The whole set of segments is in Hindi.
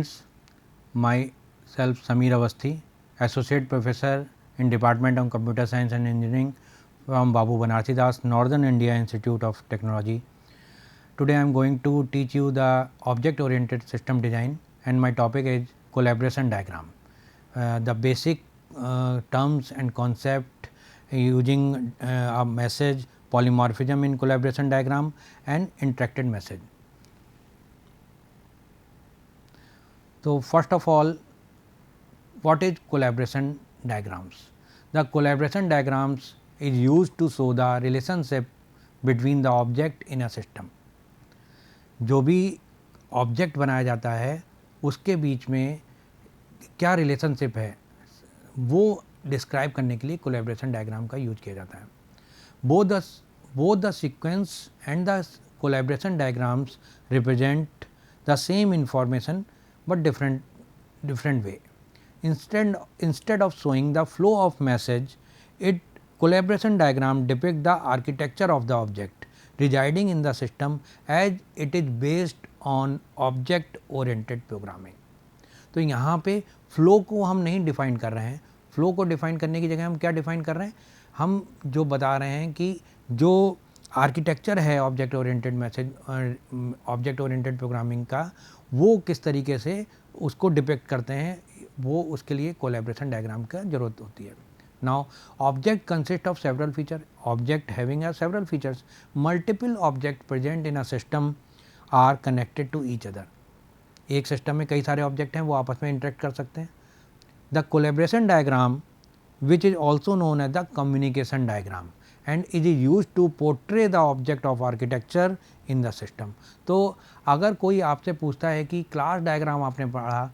friends, myself Sameer Avasthi, Associate Professor in Department of Computer Science and Engineering from Babu Banarsidass, Northern India Institute of Technology. Today I am going to teach you the object oriented system design, and my topic is collaboration diagram. The basic terms and concept using a message, polymorphism in collaboration diagram and interacted message. So, first of all, what is collaboration diagrams? The collaboration diagrams is used to show the relationship between the object in a system. जो भी ऑब्जेक्ट बनाया जाता है उसके बीच में क्या रिलेशनशिप है वो डिस्क्राइब करने के लिए कोलैबोरेशन डायग्राम का यूज किया जाता है. Both the sequence and the collaboration diagrams represent the same information but different way. Instead of showing the flow of message, collaboration diagram depict the architecture of the object residing in the system as it is based on object oriented programming. तो यहाँ पे फ्लो को हम नहीं डिफाइन कर रहे हैं. फ्लो को डिफाइन करने की जगह हम क्या डिफाइन कर रहे हैं, हम जो बता रहे हैं कि जो आर्किटेक्चर है object oriented message object oriented programming का, वो किस तरीके से उसको डिपेक्ट करते हैं, वो उसके लिए कोलैबोरेशन डायग्राम का ज़रूरत होती है. Now object consist of several feature. Object having several features. Multiple object present in a system are connected to each other. एक सिस्टम में कई सारे ऑब्जेक्ट हैं, वो आपस में इंटरेक्ट कर सकते हैं. The collaboration diagram which is also known as the communication diagram and it is used to portray the object of architecture in the system. तो अगर कोई आपसे पूछता है कि क्लास डायग्राम आपने पढ़ा,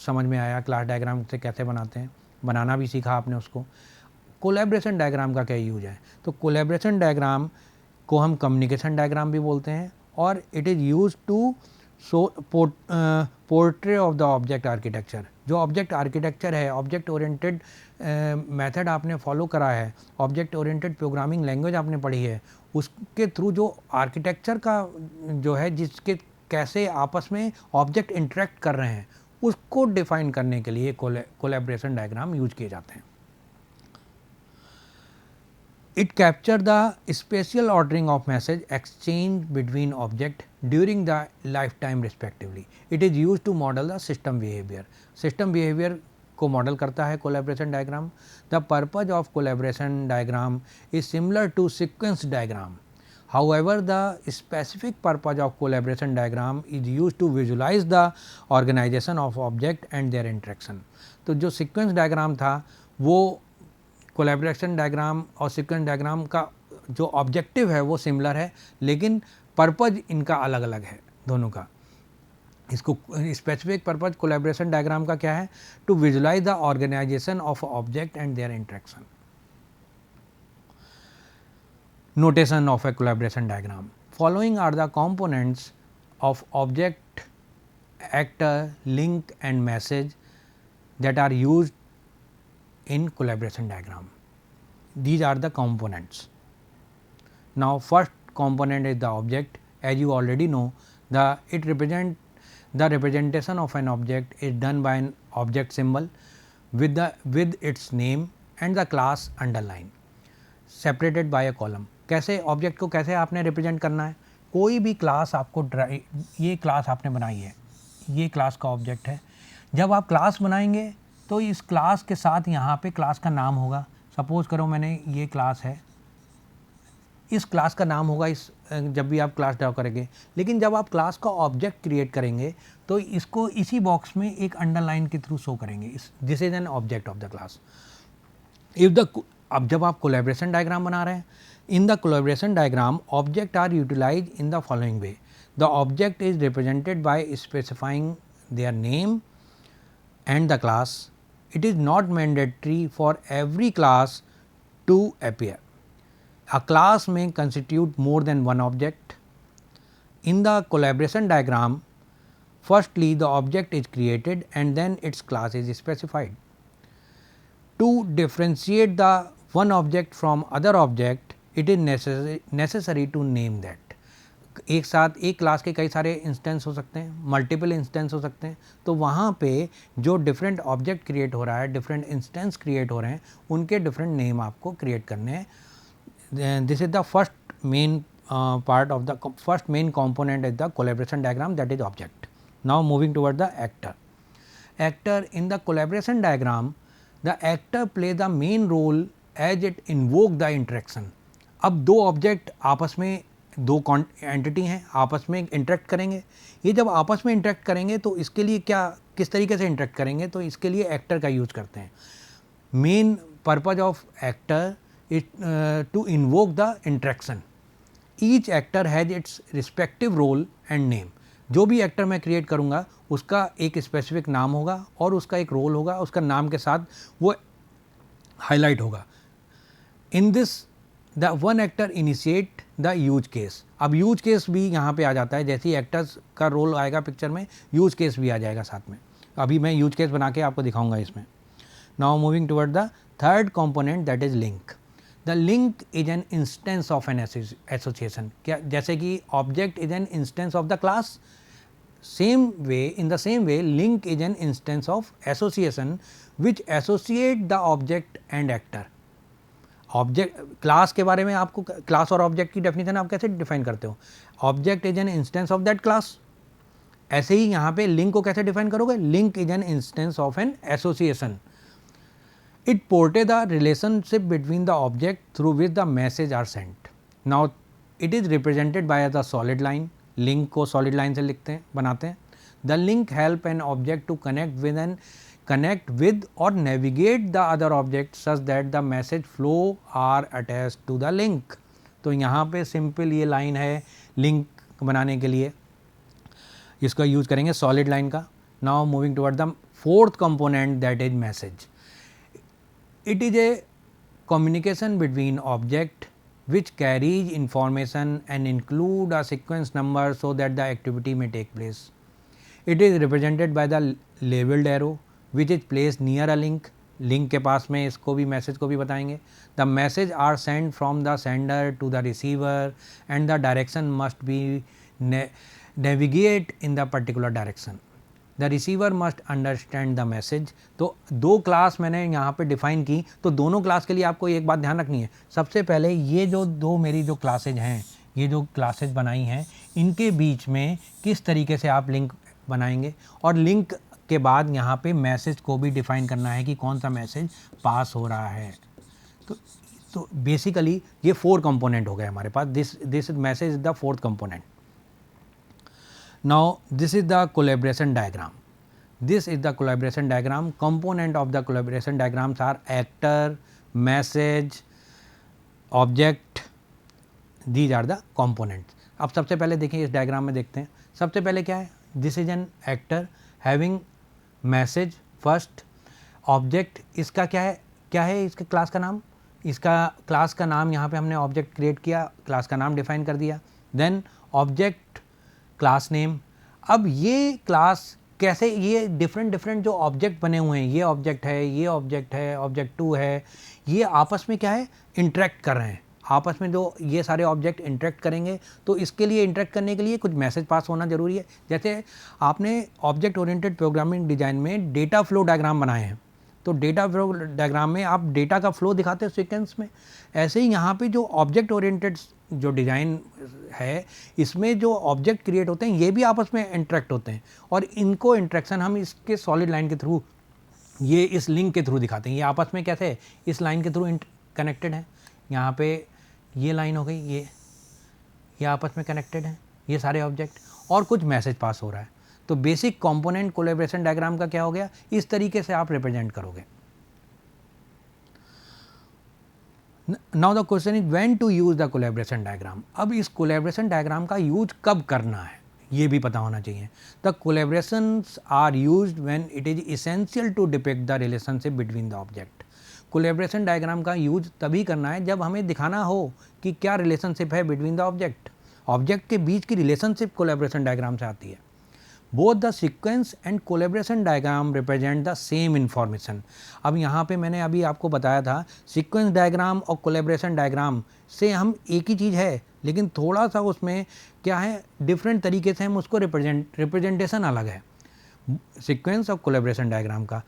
समझ में आया क्लास डायग्राम से कैसे बनाते हैं, बनाना भी सीखा आपने उसको, कोलैबोरेशन डायग्राम का क्या यूज है. तो कोलैबोरेशन डायग्राम को हम कम्युनिकेशन डायग्राम भी बोलते हैं और it is use to portray of the object architecture. जो ऑब्जेक्ट आर्किटेक्चर है, ऑब्जेक्ट ओरिएंटेड मेथड आपने फॉलो करा है, ऑब्जेक्ट ओरिएंटेड प्रोग्रामिंग लैंग्वेज आपने पढ़ी है, उसके थ्रू जो आर्किटेक्चर का जो है, जिसके कैसे आपस में ऑब्जेक्ट इंटरेक्ट कर रहे हैं, उसको डिफाइन करने के लिए कोलैबोरेशन डायग्राम यूज किए जाते हैं. It capture the spatial ordering of message exchange between object during the lifetime respectively. It is used to model the system behavior. System behavior को मॉडल करता है collaboration diagram. The purpose of collaboration diagram is similar to sequence diagram. However, the specific purpose of collaboration diagram is used to visualize the organization of object and their interaction. तो जो सीक्वेंस डायग्राम था वो कोलैबोरेशन डायग्राम और सीक्वेंस डायग्राम का जो ऑब्जेक्टिव है वो सिमिलर है, लेकिन पर्पज इनका अलग अलग है दोनों का. इसको स्पेसिफिक पर्पज कोलैबोरेशन डायग्राम का क्या है, to visualize the organization of object and their interaction. Notation of a collaboration diagram. Following are the components of object, actor, link and message that are used in collaboration diagram. These are the components. Now first component is the object. As you already know, the representation of an object is done by an object symbol with its name and the class underline separated by a column. कैसे ऑब्जेक्ट को कैसे आपने रिप्रेजेंट करना है, कोई भी क्लास आपको ये क्लास आपने बनाई है, ये क्लास का ऑब्जेक्ट है. जब आप क्लास बनाएंगे तो इस क्लास के साथ यहाँ पे क्लास का नाम होगा. सपोज करो मैंने ये क्लास है, इस क्लास का नाम होगा इस जब भी आप क्लास ड्रा करेंगे. लेकिन जब आप क्लास का ऑब्जेक्ट क्रिएट करेंगे तो इसको इसी बॉक्स में एक अंडरलाइन के थ्रू शो करेंगे, this is an object of the class. अब जब आप कोलैबोरेशन डायग्राम बना रहे हैं, in the collaboration diagram object are utilized in the following way. The object is represented by specifying their name and the class. It is not mandatory for every class to appear. A class may constitute more than one object. In the collaboration diagram, firstly the object is created and then its class is specified. To differentiate the one object from other object, it is necessary to name that. एक साथ एक क्लास के कई सारे इंस्टेंस हो सकते हैं, मल्टीपल इंस्टेंस हो सकते हैं, तो वहाँ पे जो डिफरेंट ऑब्जेक्ट क्रिएट हो रहा है, डिफरेंट इंस्टेंस क्रिएट हो रहे हैं, उनके डिफरेंट नेम आपको क्रिएट करने हैं. This is the first main part of the first main component is the collaboration diagram, that is object. Now moving toward the actor. Actor in the collaboration diagram, the actor plays the main role as it invoke the interaction. अब दो ऑब्जेक्ट आपस में, दो एंटिटी हैं, आपस में इंटरेक्ट करेंगे. ये जब आपस में इंटरेक्ट करेंगे तो इसके लिए क्या, किस तरीके से इंटरेक्ट करेंगे, तो इसके लिए एक्टर का यूज करते हैं. Main purpose of actor is to invoke the interaction. Each actor has its respective role and name. जो भी एक्टर मैं क्रिएट करूँगा उसका एक स्पेसिफिक नाम होगा और उसका एक रोल होगा, उसका नाम के साथ वो हाईलाइट होगा. In this the one actor initiate the use case. अब यूज केस भी यहाँ पे आ जाता है. जैसे ही एक्टर्स का रोल आएगा पिक्चर में, यूज केस भी आ जाएगा साथ में. अभी मैं यूज केस बना के आपको दिखाऊंगा इसमें. Now moving toward the third component, that is link. The link is an instance of an association. क्या, जैसे कि object is an instance of the class, same way, in the same way link is an instance of association which associate the object and actor. Object class के बारे में आपको, क्लास और ऑब्जेक्ट की डेफिनेशन आप कैसे डिफाइन करते हो? Object is an instance of that class. ऐसे ही यहाँ पे लिंक को कैसे डिफाइन करोगे? Link is an instance of an association. It portrays the relationship between the object through which the message are sent. Now it is represented by the solid line. Link को solid line से लिखते हैं, बनाते हैं. The link help an object to connect with or navigate the other object such that the message flow are attached to the link. तो यहाँ पे सिंपल ये लाइन है लिंक बनाने के लिए, इसका यूज करेंगे solid line का. Now moving toward the fourth component, that is message. It is a communication between object which carries information and include a sequence number so that the activity may take place. It is represented by the labeled arrow which is placed near a link. Link के पास में इसको भी, मैसेज को भी बताएंगे. The message are sent from the sender to the receiver and the direction must be navigate in the particular direction. The receiver must understand the message. तो दो क्लास मैंने यहाँ पे डिफाइन की, तो दोनों क्लास के लिए आपको एक बात ध्यान रखनी है. सबसे पहले ये जो दो मेरी जो क्लासेज हैं, ये जो क्लासेज बनाई हैं, इनके बीच में किस तरीके से आप लिंक बनाएंगे, और लिंक के बाद यहाँ पे मैसेज को भी डिफाइन करना है कि कौन सा मैसेज पास हो रहा है. तो बेसिकली ये 4 कंपोनेंट हो गए हमारे पास. This message is the 4th component. Now this is the collaboration diagram. This is the collaboration diagram. Component of the collaboration diagrams are actor, message, object. These are the components. अब सबसे पहले देखिए, इस डायग्राम में देखते हैं. सबसे पहले क्या है? This is an actor having message first. Object इसका क्या है? क्या है इसके क्लास का नाम? इसका क्लास का नाम, यहाँ पे हमने ऑब्जेक्ट क्रिएट किया, क्लास का नाम डिफाइन कर दिया. Then object, class name. अब ये क्लास कैसे, ये डिफरेंट जो ऑब्जेक्ट बने हुए हैं, ये ऑब्जेक्ट है, ये ऑब्जेक्ट है, ऑब्जेक्ट 2 है, ये आपस में क्या है, इंटरेक्ट कर रहे हैं. आपस में जो ये सारे ऑब्जेक्ट इंटरेक्ट करेंगे, तो इसके लिए इंटरेक्ट करने के लिए कुछ मैसेज पास होना ज़रूरी है. जैसे आपने ऑब्जेक्ट ओरिएंटेड प्रोग्रामिंग डिज़ाइन में डेटा फ्लो डायग्राम बनाए हैं, तो डेटा फ्लो डायग्राम में आप डेटा का फ्लो दिखाते हैं सीक्वेंस में. ऐसे ही यहाँ पे जो ऑब्जेक्ट ओरिएंटेड जो डिज़ाइन है, इसमें जो ऑब्जेक्ट क्रिएट होते हैं, ये भी आपस में इंटरेक्ट होते हैं, और इनको इंटरेक्शन हम इसके सॉलिड लाइन के थ्रू, ये इस लिंक के थ्रू दिखाते हैं. ये आपस में कैसे इस लाइन के थ्रू कनेक्टेड है. यहाँ पे ये लाइन हो गई, ये आपस में कनेक्टेड है, ये सारे ऑब्जेक्ट, और कुछ मैसेज पास हो रहा है. तो बेसिक कंपोनेंट कोलैबोरेशन डायग्राम का क्या हो गया, इस तरीके से आप रिप्रेजेंट करोगे. Now the question is when to use the collaboration diagram. अब इस कोलैबोरेशन डायग्राम का यूज कब करना है, ये भी पता होना चाहिए. The collaborations are used when it is essential to depict the relationship between the object. Collaboration diagram का यूज तभी करना है जब हमें दिखाना हो कि क्या रिलेशनशिप है बिटवीन द ऑब्जेक्ट. ऑब्जेक्ट के बीच की रिलेशनशिप कोलैबोरेशन डायग्राम से आती है. Both the sequence and collaboration diagram represent the same information. अब यहाँ पे मैंने अभी आपको बताया था, सीक्वेंस डायग्राम और कोलैबोरेशन डायग्राम से हम एक ही चीज़ है, लेकिन थोड़ा सा उसमें क्या है, डिफरेंट तरीके से हम उसको रिप्रेजेंटेशन अलग है सीक्वेंस और कोलैबोरेशन डायग्राम का.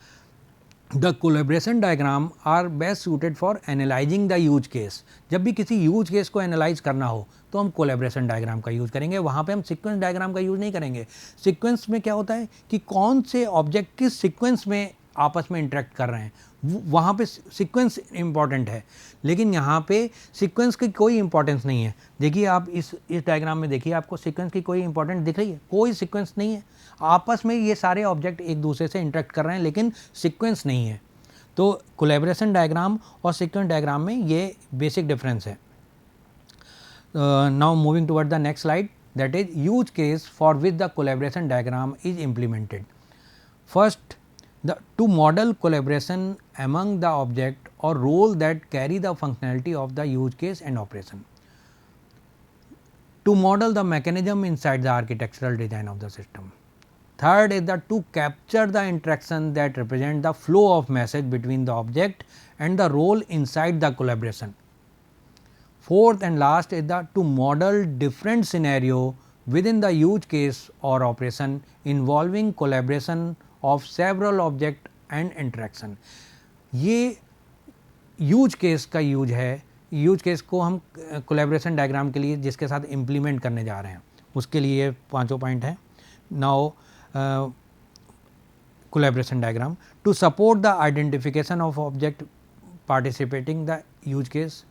The collaboration diagram are best suited for analysing the use case. जब भी किसी यूज केस को एनालाइज करना हो तो हम कोलैबोरेशन डायग्राम का यूज़ करेंगे, वहाँ पे हम सीक्वेंस डायग्राम का यूज़ नहीं करेंगे. सीक्वेंस में क्या होता है कि कौन से ऑब्जेक्ट किस सीक्वेंस में आपस में इंटरेक्ट कर रहे हैं, वहाँ पे सीक्वेंस इम्पॉर्टेंट है. लेकिन यहाँ पे सीक्वेंस की कोई इंपॉर्टेंस नहीं है. देखिए आप इस डायग्राम में देखिए, आपको सीक्वेंस की कोई इंपॉर्टेंस दिख रही है? कोई सीक्वेंस नहीं है. आपस में ये सारे ऑब्जेक्ट एक दूसरे से इंटरेक्ट कर रहे हैं लेकिन सीक्वेंस नहीं है. तो कोलैबोरेशन डायग्राम और सीक्वेंस डायग्राम में ये बेसिक डिफरेंस है. Now moving toward the next slide, that is use case for which the collaboration diagram is implemented. First, to model collaboration among the object or role that carry the functionality of the use case and operation. To model the mechanism inside the architectural design of the system. Third is to capture the interaction that represent the flow of message between the object and the role inside the collaboration. Fourth and last is to model different scenario within the use case or operation involving collaboration of several object and interaction. ये यूज केस का यूज है. यूज केस को हम कोलैबोरेशन डायग्राम के लिए जिसके साथ इम्प्लीमेंट करने जा रहे हैं उसके लिए पांचों पॉइंट हैं. Now collaboration diagram to support the identification of object participating the use case.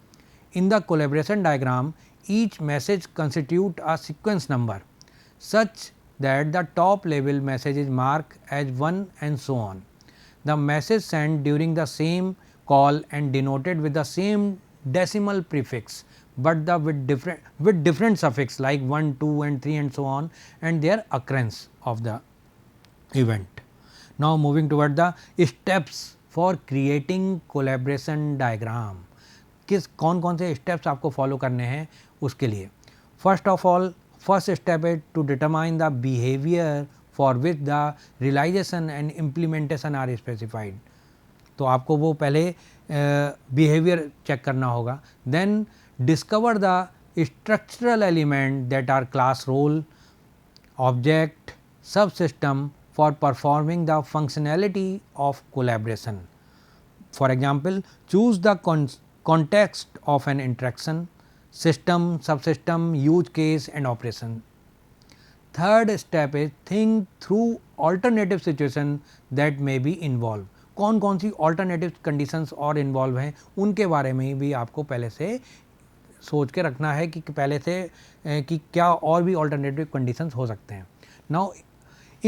In the collaboration diagram, each message constitute a sequence number such that the top level message is marked as 1 and so on. The message sent during the same call and denoted with the same decimal prefix, but with different suffix like 1, 2 and 3 and so on, and their occurrence of the event. Now moving toward the steps for creating collaboration diagram. किस कौन से स्टेप्स आपको फॉलो करने हैं उसके लिए. First of all, first step है to determine the behaviour for which the realisation and implementation are specified. तो आपको वो पहले बिहेवियर चेक करना होगा. Then discover the structural element that are class role, object, subsystem for performing the functionality of collaboration. For example, choose the context of an interaction, system, subsystem, use case and operation. Third step is think through alternative situation that may be involved. कौन सी alternative conditions और involve हैं उनके बारे में भी आपको पहले से सोच के रखना है कि पहले से कि क्या और भी alternative conditions हो सकते हैं. Now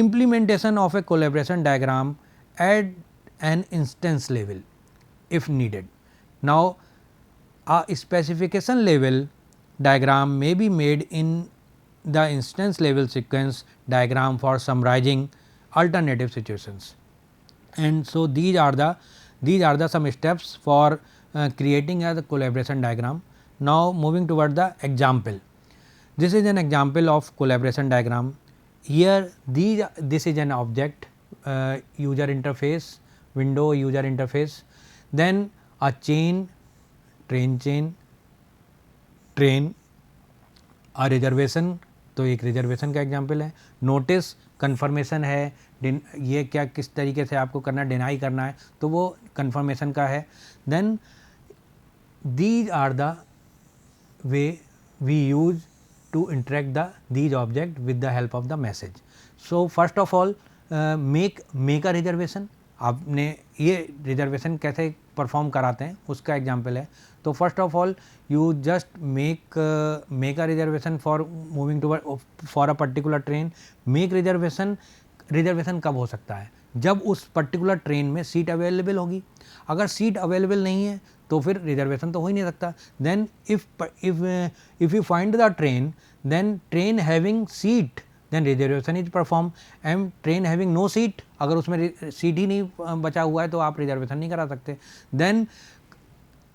implementation of a collaboration diagram at an instance level if needed. Now a specification level diagram may be made in the instance level sequence diagram for summarizing alternative situations. And so these are the some steps for creating a collaboration diagram. Now moving toward the example. This is an example of collaboration diagram. Here this is an object, user interface, window, user interface, then a chain, train chain, train, a reservation, तो एक रिजर्वेशन का एग्जांपल है. नोटिस कन्फर्मेशन है, ये क्या किस तरीके से आपको करना है, डिनाई करना है, तो वो कन्फर्मेशन का है. Then these are the way we use to interact these object with the help of the message. So first of all make a reservation. आपने ये रिजर्वेशन कैसे परफॉर्म कराते हैं उसका एग्जांपल है. तो first of all you just make a reservation for moving to for a particular train. Make reservation कब हो सकता है? जब उस पर्टिकुलर ट्रेन में सीट अवेलेबल होगी. अगर सीट अवेलेबल नहीं है तो फिर रिजर्वेशन तो हो ही नहीं सकता. Then if you find the train, then train having seat, then reservation is perform. and train having no seat, अगर उसमें सीट ही नहीं बचा हुआ है तो आप रिजर्वेशन नहीं करा सकते. देन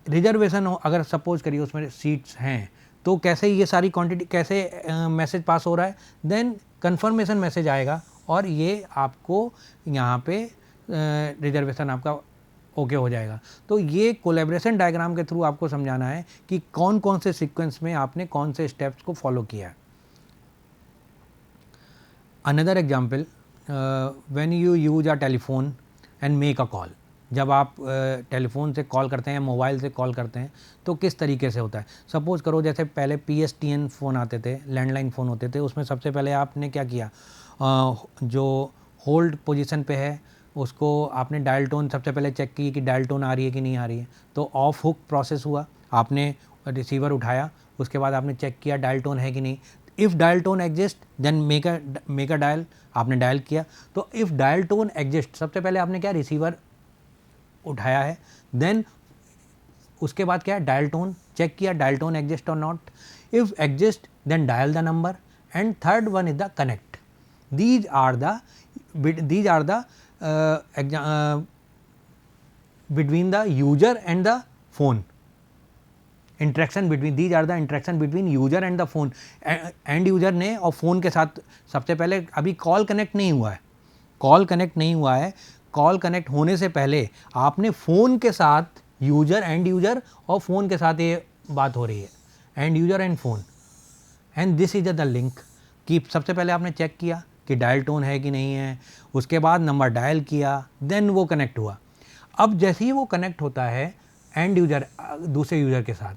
रिजर्वेशन अगर सपोज करिए उसमें सीट्स हैं तो कैसे ये सारी क्वांटिटी कैसे मैसेज पास हो रहा है. देन कंफर्मेशन मैसेज आएगा और ये आपको यहाँ पे रिजर्वेशन आपका ओके हो जाएगा. तो ये कोलैबोरेशन डायग्राम के थ्रू आपको समझाना है कि कौन से सीक्वेंस में आपने कौन से स्टेप्स को फॉलो किया है. Another example, when you use a telephone and make a call, जब आप टेलीफोन से कॉल करते हैं, मोबाइल से कॉल करते हैं, तो किस तरीके से होता है. सपोज़ करो जैसे पहले PSTN फ़ोन आते थे, लैंडलाइन फ़ोन होते थे, उसमें सबसे पहले आपने क्या किया, जो होल्ड पोजीशन पे है उसको आपने डायल टोन सबसे पहले चेक की कि डायल टोन आ रही है कि नहीं आ रही है. तो ऑफ हुक प्रोसेस हुआ, आपने रिसीवर उठाया, उसके बाद आपने चेक किया डायल टोन है कि नहीं. If dial tone exist then make a dial, आपने डायल किया. तो इफ़ डायल टोन एग्जिस्ट, सबसे पहले आपने क्या रिसीवर उठाया है, देन उसके बाद क्या है, डायल टोन चेक किया, डायल टोन एग्जिस्ट और not. If exist then dial the number, and third one is the connect. These are the between the user and the phone, interaction between, these are the interaction between user and the phone. And user ने और फ़ोन के साथ सबसे पहले अभी कॉल कनेक्ट नहीं हुआ है, कॉल कनेक्ट नहीं हुआ है. कॉल कनेक्ट होने से पहले आपने फ़ोन के साथ यूजर, एंड यूजर और फ़ोन के साथ ये बात हो रही है, and user and phone, and this is the link. कि सबसे पहले आपने चेक किया कि डायल टोन है कि नहीं है, उसके बाद नंबर डायल किया, देन वो कनेक्ट हुआ. अब जैसे ही वो कनेक्ट होता है एंड यूजर दूसरे यूज़र के साथ,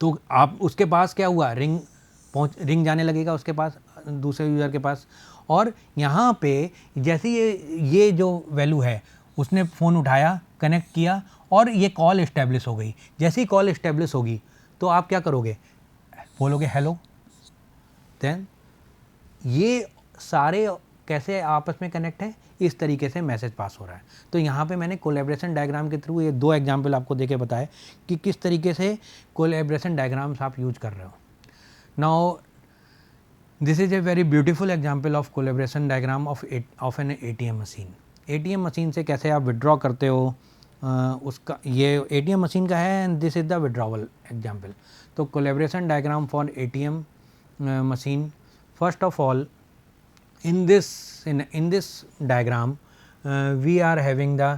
तो आप उसके पास क्या हुआ, रिंग जाने लगेगा उसके पास, दूसरे यूज़र के पास. और यहाँ पे जैसे ये जो वैल्यू है, उसने फ़ोन उठाया, कनेक्ट किया और ये कॉल इस्टेब्लिश हो गई. जैसे ही कॉल इस्टेब्लिश होगी तो आप क्या करोगे, बोलोगे हेलो. देन ये सारे कैसे आपस में कनेक्ट है, इस तरीके से मैसेज पास हो रहा है. तो यहाँ पे मैंने कोलैबोरेशन डायग्राम के थ्रू ये 2 एग्जाम्पल आपको देके बताए कि किस तरीके से कोलैबोरेशन डायग्राम्स आप यूज कर रहे हो. Now this is a very beautiful example of collaboration diagram of an ATM machine. ATM machine से कैसे आप विड्रॉ करते हो, उसका ये ATM मशीन का है, and this is the withdrawal example. तो collaboration diagram for ATM machine. First of all, in this diagram we are having the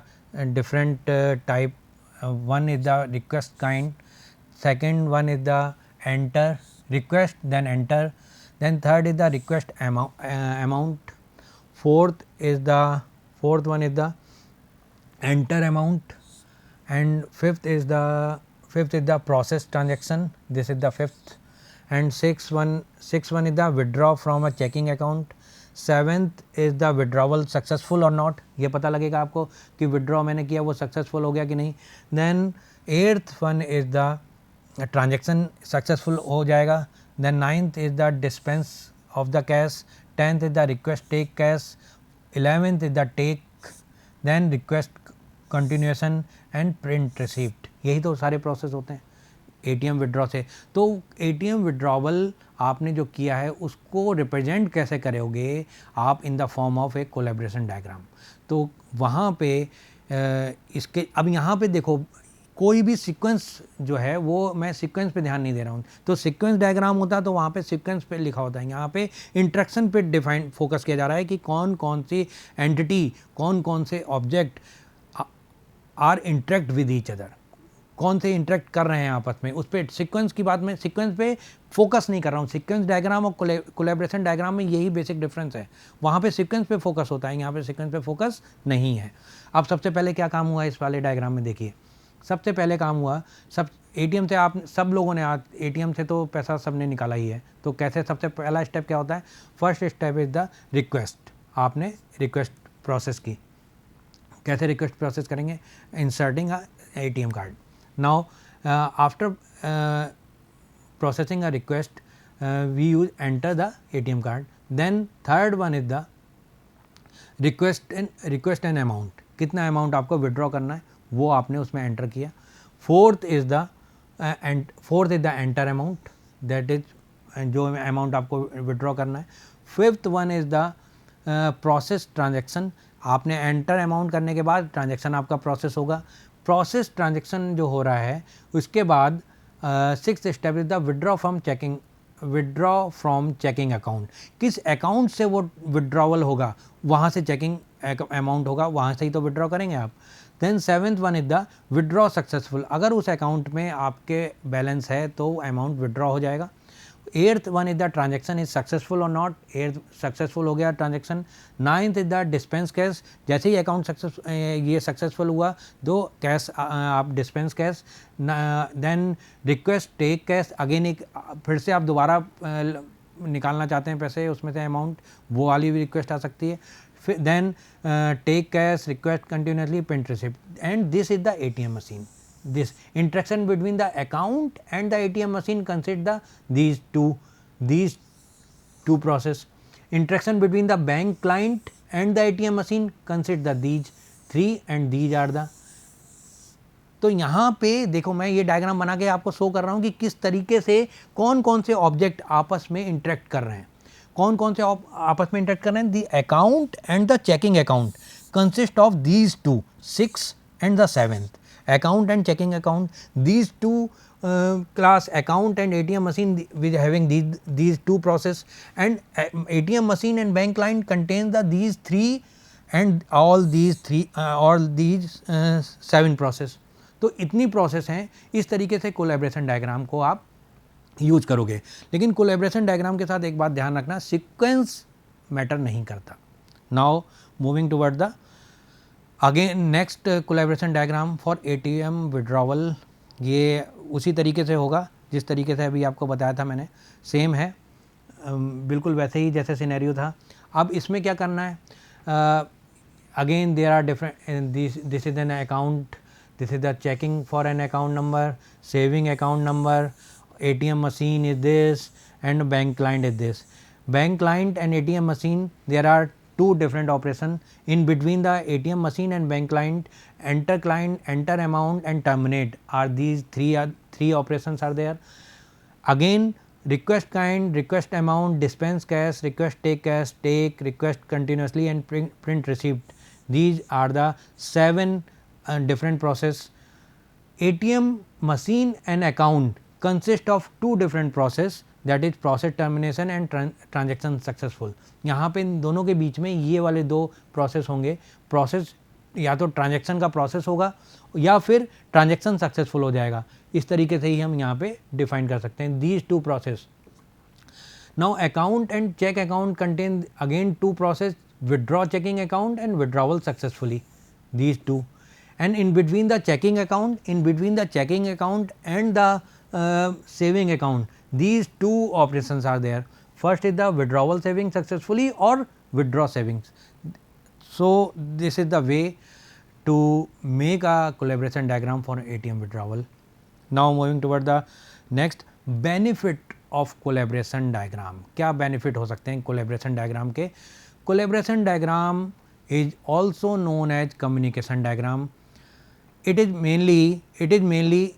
different type. One is the request kind, second one is the enter request, then enter, then third is the request amount, fourth one is the enter amount, and fifth is the process transaction, this is the fifth, and sixth one is the withdraw from a checking account, seventh is the withdrawal successful और नॉट, ये पता लगेगा आपको कि विड्रॉ मैंने किया वो सक्सेसफुल हो गया कि नहीं. Then eighth one is the transaction successful हो जाएगा. Then ninth is the dispense of the cash, tenth is the request take cash, 11th is the take, then request continuation and print receipt. यही तो सारे प्रोसेस होते हैं ATM विड्रॉ से. तो ATM विड्रॉवल आपने जो किया है उसको रिप्रेजेंट कैसे करोगे आप, in the form of a collaboration diagram. तो वहाँ पे इसके अब यहाँ पे देखो कोई भी सीक्वेंस जो है वो मैं सीक्वेंस पे ध्यान नहीं दे रहा हूँ. तो सीक्वेंस डायग्राम होता तो वहाँ पे सीक्वेंस पे लिखा होता है, यहाँ पे इंट्रैक्शन पे डिफाइन फोकस किया जा रहा है कि कौन कौन सी एंटिटी, कौन कौन से object are interact with each other, कौन से इंटरेक्ट कर रहे हैं आपस में. उस पर सीक्वेंस की बात में सीक्वेंस पे फोकस नहीं कर रहा हूँ. सीक्वेंस डायग्राम और कोलैबोरेशन डायग्राम में यही बेसिक डिफरेंस है. वहाँ पे सीक्वेंस पे फोकस होता है, यहाँ पे सीक्वेंस पे फोकस नहीं है. अब सबसे पहले क्या काम हुआ इस वाले डायग्राम में, देखिए सबसे पहले काम हुआ, सब ATM से आप सब लोगों ने ATM से तो पैसा सबने निकाला ही है. तो कैसे, सबसे पहला स्टेप क्या होता है, first step is the request. आपने रिक्वेस्ट प्रोसेस की. कैसे रिक्वेस्ट प्रोसेस करेंगे, inserting ATM card. Now after processing a request we use enter the ATM card. Then third one is the request and amount, कितना अमाउंट आपको विड्रॉ करना है वो आपने उसमें एंटर किया. Fourth is the enter amount, that is जो अमाउंट आपको विड्रॉ करना है. Fifth one is the process transaction, आपने एंटर अमाउंट करने के बाद ट्रांजेक्शन आपका प्रोसेस होगा. प्रोसेस ट्रांजेक्शन जो हो रहा है उसके बाद sixth step is the withdraw from checking account. किस अकाउंट से वो विड्रॉवल होगा, वहाँ से चेकिंग अमाउंट होगा, वहाँ से ही तो विड्रॉ करेंगे आप. Then seventh one is the withdraw successful, अगर उस अकाउंट में आपके बैलेंस है तो अमाउंट विड्रॉ हो जाएगा. 8th one is the transaction is successful और नॉट, 8th सक्सेसफुल हो गया transaction. 9th is the dispense cash, जैसे ही अकाउंट ये सक्सेसफुल हुआ दो कैश आप dispense cash. Then request take cash, again एक फिर से आप दोबारा निकालना चाहते हैं पैसे उसमें से अमाउंट, वो वाली भी रिक्वेस्ट आ सकती है। फिर then take cash, request continuously, print receipt, and this is the ATM machine. This interaction between the account and the ATM machine consists these two process. Interaction between the bank client and the ATM machine consists these three, and these are the। तो यहाँ पे देखो मैं ये डायग्राम बना के आपको शो कर रहा हूँ कि किस तरीके से कौन कौन से ऑब्जेक्ट आपस में इंटरेक्ट कर रहे हैं, कौन कौन से आपस में इंटरेक्ट कर रहे हैं। The account and the checking account consist of these two, 6 and the 7th account and checking account. These two class account and ATM machine with having these two process, and ATM machine and bank client contains these three and all these 7 process. तो इतनी प्रोसेस हैं, इस तरीके से कोलैबोरेशन डायग्राम को आप यूज करोगे। लेकिन कोलैबोरेशन डायग्राम के साथ एक बात ध्यान रखना, सीक्वेंस मैटर नहीं करता। Now moving toward the again next collaboration diagram for ATM withdrawal, ये उसी तरीके से होगा जिस तरीके से अभी आपको बताया था मैंने, सेम है बिल्कुल वैसे ही जैसे सिनेरियो था। अब इसमें क्या करना है, again there are different, this is an account, this is the checking for an account number, saving account number, ATM machine is this, and bank client is this. Bank client and ATM machine, there are two different operation. In between the ATM machine and bank client, enter amount and terminate are these three operations are there. Again request kind, request amount, dispense cash, request take cash, take, request continuously, and print receipt. These are the 7 different process. ATM machine and account consist of two different process, that is process termination and transaction successful. यहाँ पे इन दोनों के बीच में ये वाले दो प्रोसेस होंगे, प्रोसेस या तो ट्रांजैक्शन का प्रोसेस होगा या फिर ट्रांजैक्शन सक्सेसफुल हो जाएगा। इस तरीके से ही हम यहाँ पे डिफाइन कर सकते हैं these two process. Now account and check account contain again two process, withdraw checking account and withdrawal successfully, these two. And in between the checking account and the saving account, these two operations are there. First is the withdrawal saving successfully or withdraw savings. So this is the way to make a collaboration diagram for ATM withdrawal. Now moving toward the next, benefit of collaboration diagram. क्या benefit हो सकते हैं collaboration diagram के? Collaboration diagram is also known as communication diagram. It is mainly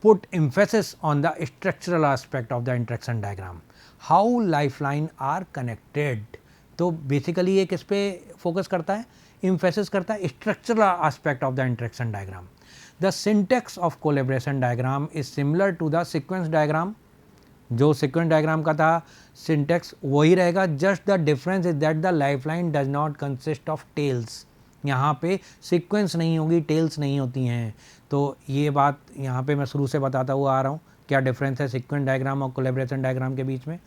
put emphasis on the structural aspect of the interaction diagram. How lifeline are connected. तो बेसिकली ये किस पे फोकस करता है, emphasis करता है structural aspect of the interaction diagram. The syntax of collaboration diagram is similar to the sequence diagram. जो sequence diagram का था syntax वही रहेगा, just the difference is that the lifeline does not consist of tails. यहाँ पे सीक्वेंस नहीं होगी, टेल्स नहीं होती हैं। तो ये बात यहाँ पे मैं शुरू से बताता हुआ आ रहा हूँ, क्या डिफरेंस है सीक्वेंस डायग्राम और कोलैबोरेशन डायग्राम के बीच में।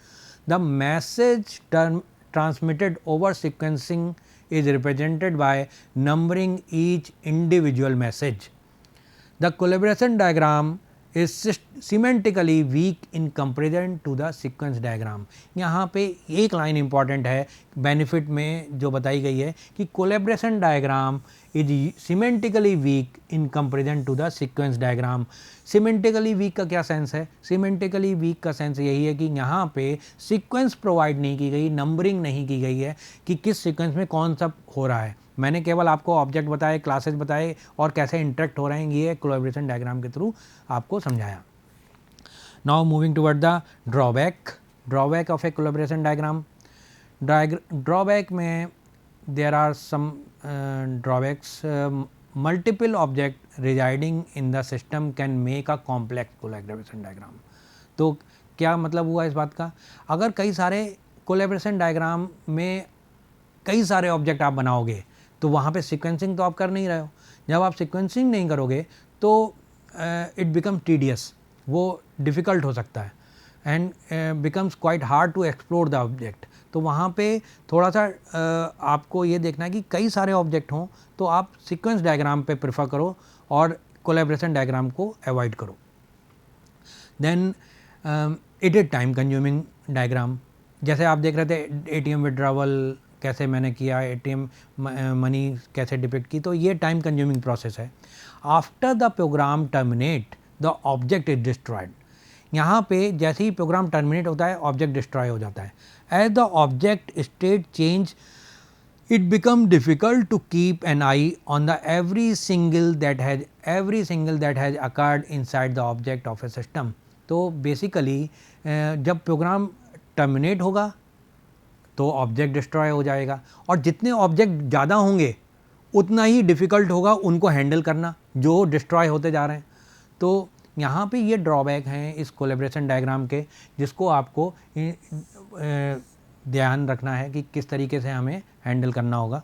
The message transmitted over sequencing is represented by numbering each individual message. The collaboration diagram is semantically weak in comparison to the sequence diagram. यहाँ पे एक लाइन इंपॉर्टेंट है बेनिफिट में जो बताई गई है कि collaboration diagram is semantically weak in comparison to the sequence diagram. Semantically weak का क्या सेंस है? सिमेंटिकली वीक का सेंस यही है कि यहाँ पे सीक्वेंस प्रोवाइड नहीं की गई, नंबरिंग नहीं की गई है कि किस सीक्वेंस में कौन सा हो रहा है. मैंने केवल आपको ऑब्जेक्ट बताए, क्लासेस बताए और कैसे इंटरेक्ट हो रहे हैं, ये कोलैबोरेशन डायग्राम के थ्रू आपको समझाया. Now moving toward the drawback of a collaboration diagram. Drawback में there are some drawbacks. Multiple object residing in the system can make a complex collaboration diagram. तो क्या मतलब हुआ इस बात का? अगर कई सारे कोलैबोरेशन डायग्राम में कई सारे ऑब्जेक्ट आप बनाओगे तो वहाँ पे सीक्वेंसिंग तो आप कर नहीं रहे हो. जब आप सीक्वेंसिंग नहीं करोगे तो इट बिकम टीडियस, वो डिफ़िकल्ट हो सकता है. And becomes quite hard to explore the object. तो वहाँ पे थोड़ा सा आपको ये देखना है कि कई सारे ऑब्जेक्ट हों तो आप सीक्वेंस डायग्राम पे प्रेफर करो और कोलैबोरेशन डायग्राम को अवॉइड करो। Then it is time consuming diagram. जैसे आप देख रहे थे एटीएम विड्रॉवल कैसे मैंने किया, एटीएम मनी कैसे डिपिक्ट की, तो ये टाइम कंज्यूमिंग प्रोसेस है। After the program terminate the object is destroyed. यहाँ पे जैसे ही प्रोग्राम टर्मिनेट होता है ऑब्जेक्ट डिस्ट्रॉय हो जाता है। As the object state change it become difficult to keep an eye on the every single that has occurred inside the object of a system। तो बेसिकली जब प्रोग्राम टर्मिनेट होगा तो ऑब्जेक्ट डिस्ट्रॉय हो जाएगा, और जितने ऑब्जेक्ट ज़्यादा होंगे उतना ही डिफ़िकल्ट होगा उनको हैंडल करना जो डिस्ट्रॉय होते जा रहे हैं। तो यहाँ पे ये ड्रॉबैक हैं इस कोलैबोरेशन डायग्राम के, जिसको आपको ध्यान रखना है कि किस तरीके से हमें हैंडल करना होगा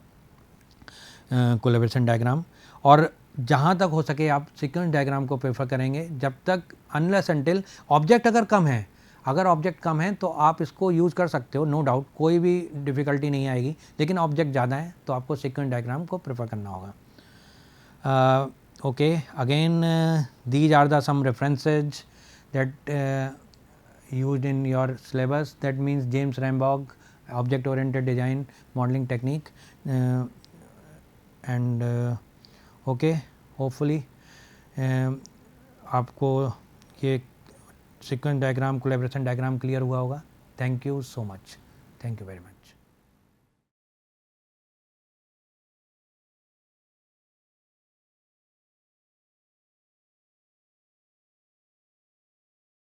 कोलैबोरेशन डायग्राम। और जहाँ तक हो सके आप सीक्वेंस डायग्राम को प्रेफर करेंगे जब तक अनलेस अनटिल ऑब्जेक्ट अगर कम है, अगर ऑब्जेक्ट कम है तो आप इसको यूज़ कर सकते हो, नो डाउट, कोई भी डिफ़िकल्टी नहीं आएगी। लेकिन ऑब्जेक्ट ज़्यादा है तो आपको सीक्वेंस डायग्राम को प्रेफर करना होगा। Okay, again these are the some references that used in your syllabus, that means James Rambogg object oriented design modeling technique, and okay, hopefully आपको ये sequence diagram collaboration diagram clear हुआ होगा। Thank you so much, thank you very much.